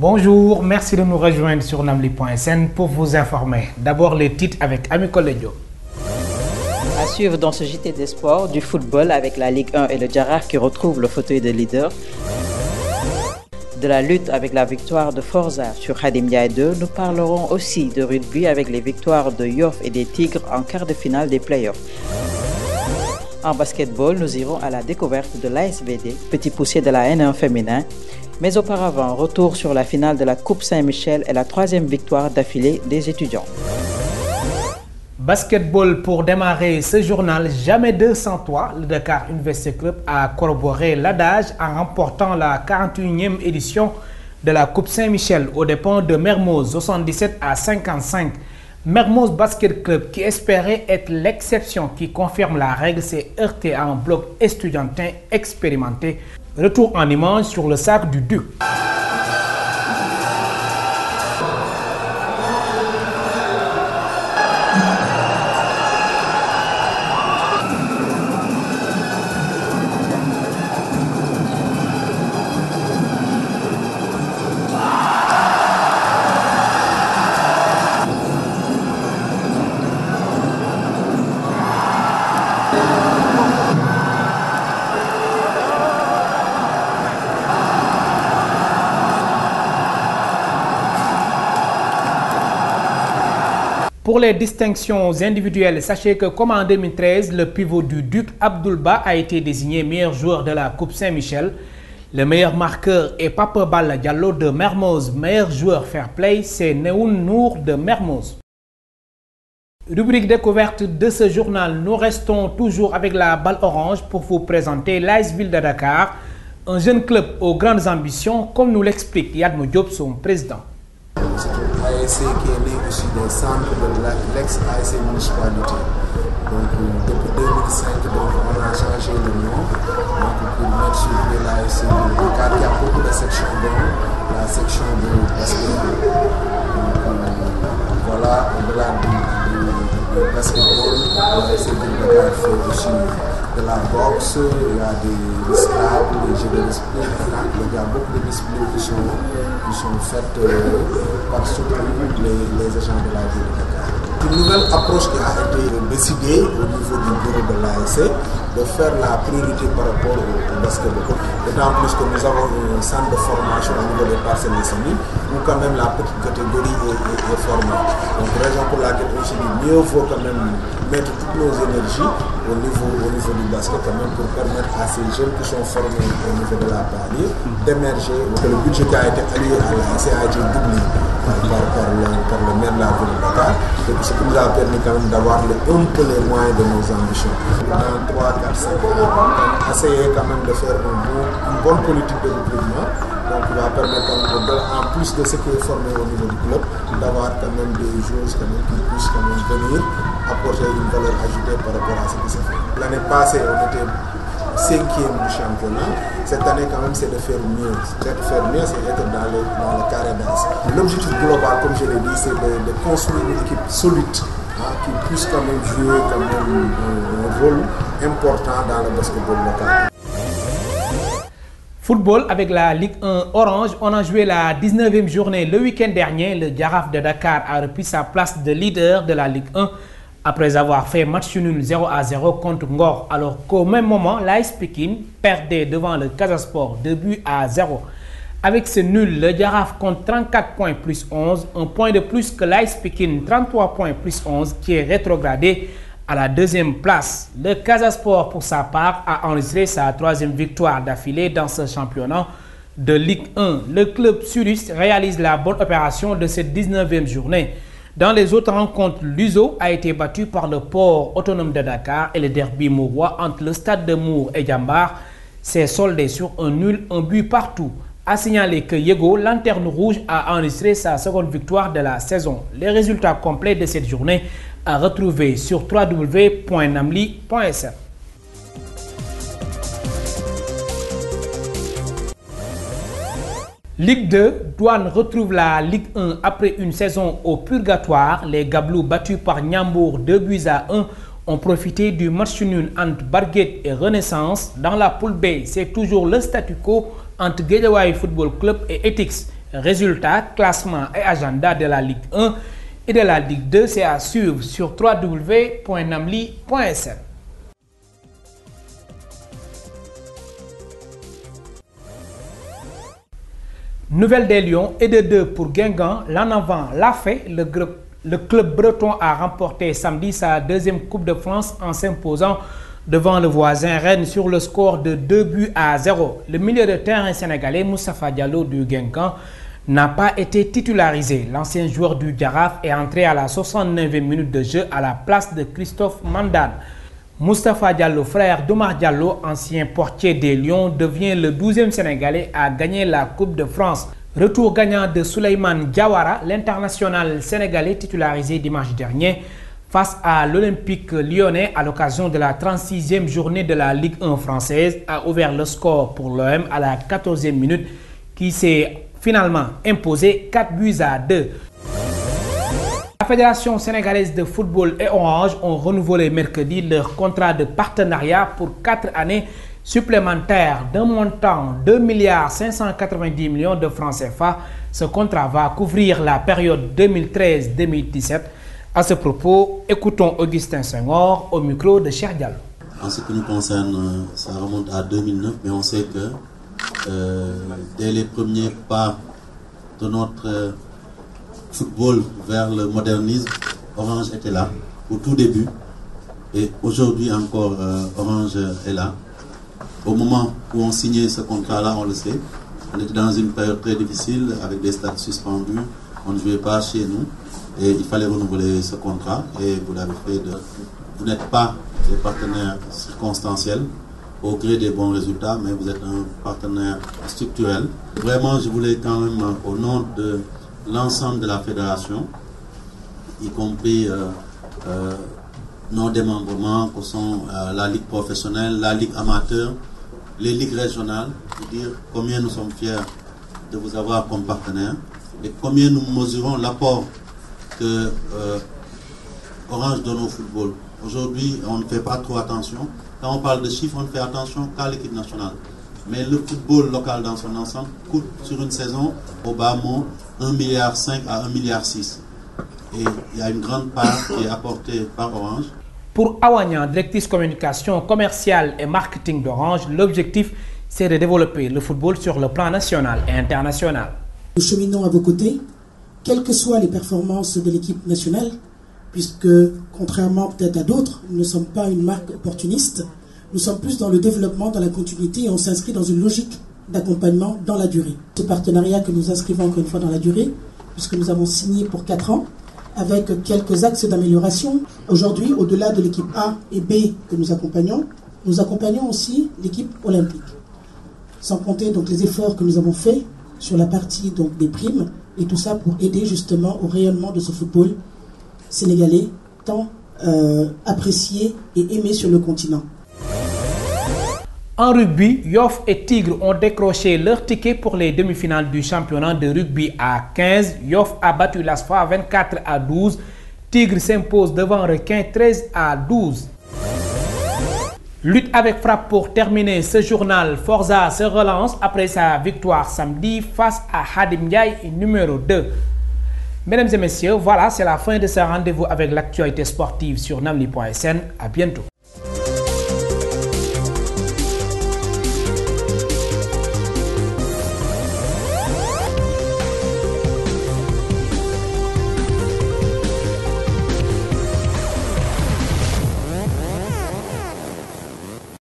Bonjour, merci de nous rejoindre sur namli.sn pour vous informer. D'abord les titres avec Amico Ledio. À suivre dans ce JT des sports, du football avec la Ligue 1 et le Jaraaf qui retrouve le fauteuil de leader. De la lutte avec la victoire de Forza sur Khadim Ndiaye 2, nous parlerons aussi de rugby avec les victoires de Yoff et des Tigres en quart de finale des playoffs. En basketball, nous irons à la découverte de l'ASVD, petit poussé de la N1 féminin. Mais auparavant, retour sur la finale de la Coupe Saint-Michel et la troisième victoire d'affilée des étudiants. Basketball pour démarrer ce journal, jamais 203, le Dakar University Club a corroboré l'adage en remportant la 41e édition de la Coupe Saint-Michel aux dépens de Mermoz 77-55. Mermoz Basket Club, qui espérait être l'exception qui confirme la règle, s'est heurté à un bloc estudiantin expérimenté. Retour en image sur le sac du Duc. Pour les distinctions individuelles, sachez que comme en 2013, le pivot du Duc Abdoulba a été désigné meilleur joueur de la Coupe Saint-Michel. Le meilleur marqueur est Papa Balla Diallo de Mermoz. Meilleur joueur fair play, c'est Neoun Nour de Mermoz. Rubrique découverte de ce journal, nous restons toujours avec la balle orange pour vous présenter l'AS Ville de Dakar, un jeune club aux grandes ambitions, comme nous l'explique Yadmo Diop, son président. ASC qui est né aussi des centres de l'ex-ASC municipalité. Donc depuis 2005, on a changé le nom pour mettre sur pied l'ASC de Dakar qui a beaucoup de sections, dont la section de basketball. Voilà, au-delà du basketball, l'ASC de Dakar fait aussi de la boxe, il y a des scrabble, des jeux de l'esprit, il y a beaucoup de disciplines qui sont faites par surtout les agents de la ville de Dakar. Une nouvelle approche qui a été décidée au niveau du bureau de l'ASC de faire la priorité par rapport au basketball. D'autant plus que nous avons un centre de formation au niveau des Parcelles Assainies où quand même la petite catégorie est formée. Donc raison pour laquelle on se dit mieux vaut quand même mettre toutes nos énergies au niveau du basket quand même pour permettre à ces jeunes qui sont formés au niveau de la banlieue d'émerger. Le budget qui a été allié à l'ASC a été doublé par le maire de la ville de Dakar. Donc ce qui nous a permis quand même d'avoir un peu les moyens de nos ambitions. Dans 3, 4, 5 ans, essayer quand même de faire une bonne politique de recrutement. Donc il va permettre en plus de ce qui est formé au niveau du club, d'avoir quand même des joueurs qui puissent quand même venir apporter une valeur ajoutée par rapport à ce qui s'est fait. L'année passée, on était 5e du championnat. Cette année, quand même, c'est de faire mieux. Faire mieux, c'est être dans le carré d'as. L'objectif global, comme je l'ai dit, c'est de construire une équipe solide qui puisse quand même jouer quand même un rôle important dans le basketball local. Football avec la Ligue 1 Orange, on a joué la 19e journée le week-end dernier. Le Jaraaf de Dakar a repris sa place de leader de la Ligue 1 après avoir fait match nul 0-0 contre Ngor, alors qu'au même moment, l'AS Pikine perdait devant le Casa Sport 2-0. Avec ce nul, le Jaraaf compte 34 points plus 11, un point de plus que l'AS Pikine, 33 points plus 11, qui est rétrogradé à la deuxième place. Le Casa Sport, pour sa part, a enregistré sa troisième victoire d'affilée dans ce championnat de Ligue 1. Le club sudiste réalise la bonne opération de cette 19e journée. Dans les autres rencontres, l'USO a été battu par le port autonome de Dakar et le derby mourois entre le stade de Mour et Djambar s'est soldé sur un nul, un but partout. A signaler que Yego, lanterne rouge, a enregistré sa seconde victoire de la saison. Les résultats complets de cette journée à retrouver sur www.namli.sn. Ligue 2, Douane retrouve la Ligue 1 après une saison au purgatoire. Les Gablous, battus par Niambour 2-1, ont profité du match nul entre Barguet et Renaissance. Dans la poule B, c'est toujours le statu quo entre Guédiawaye Football Club et Etix. Résultats, classement et agenda de la Ligue 1 et de la Ligue 2, c'est à suivre sur www.namli.sn. Nouvelle des Lions et de 2 pour Guingamp. L'en avant l'a fait. Le club breton a remporté samedi sa deuxième Coupe de France en s'imposant devant le voisin Rennes sur le score de 2-0. Le milieu de terrain sénégalais Moustapha Diallo du Guingamp n'a pas été titularisé. L'ancien joueur du Jaraaf est entré à la 69e minute de jeu à la place de Christophe Mandane. Moustapha Diallo, frère d'Omar Diallo, ancien portier des Lions, devient le 12e Sénégalais à gagner la Coupe de France. Retour gagnant de Souleymane Diawara, l'international sénégalais titularisé dimanche dernier face à l'Olympique lyonnais à l'occasion de la 36e journée de la Ligue 1 française, a ouvert le score pour l'OM à la 14e minute qui s'est finalement imposé 4-2. La Fédération sénégalaise de football et Orange ont renouvelé mercredi leur contrat de partenariat pour 4 années supplémentaires d'un montant de 2,590 milliards de francs CFA. Ce contrat va couvrir la période 2013-2017. À ce propos, écoutons Augustin Senghor au micro de Cheikh Diallo. En ce qui nous concerne, ça remonte à 2009, mais on sait que dès les premiers pas de notre football vers le modernisme, Orange était là au tout début, et aujourd'hui encore Orange est là. Au moment où on signait ce contrat-là, on le sait, on était dans une période très difficile avec des stades suspendus, on ne jouait pas chez nous et il fallait renouveler ce contrat, et vous l'avez fait. Vous n'êtes pas des partenaires circonstanciels au gré des bons résultats, mais vous êtes un partenaire structurel. Vraiment, je voulais quand même, au nom de l'ensemble de la fédération, y compris nos démembrements que sont la Ligue professionnelle, la Ligue amateur, les ligues régionales, dire combien nous sommes fiers de vous avoir comme partenaire et combien nous mesurons l'apport que Orange donne au football. Aujourd'hui, on ne fait pas trop attention. Quand on parle de chiffres, on ne fait attention qu'à l'équipe nationale. Mais le football local dans son ensemble coûte sur une saison au bas mot 1,5 milliard à 1,6 milliard. Et il y a une grande part qui est apportée par Orange. Pour Awagnan, directrice communication commerciale et marketing d'Orange, l'objectif c'est de développer le football sur le plan national et international. Nous cheminons à vos côtés, quelles que soient les performances de l'équipe nationale, puisque contrairement peut-être à d'autres, nous ne sommes pas une marque opportuniste, nous sommes plus dans le développement, dans la continuité, et on s'inscrit dans une logique d'accompagnement dans la durée. Ce partenariat que nous inscrivons encore une fois dans la durée, puisque nous avons signé pour 4 ans, avec quelques axes d'amélioration. Aujourd'hui, au-delà de l'équipe A et B que nous accompagnons aussi l'équipe olympique. Sans compter donc les efforts que nous avons faits sur la partie donc des primes, et tout ça pour aider justement au rayonnement de ce football sénégalais tant apprécié et aimé sur le continent. En rugby, Yoff et Tigre ont décroché leur ticket pour les demi-finales du championnat de rugby à 15. Yoff a battu l'ASFA 24-12. Tigre s'impose devant Requin 13-12. Lutte avec frappe pour terminer ce journal. Forza se relance après sa victoire samedi face à Khadim Ndiaye numéro 2. Mesdames et messieurs, voilà, c'est la fin de ce rendez-vous avec l'actualité sportive sur namli.sn. À bientôt.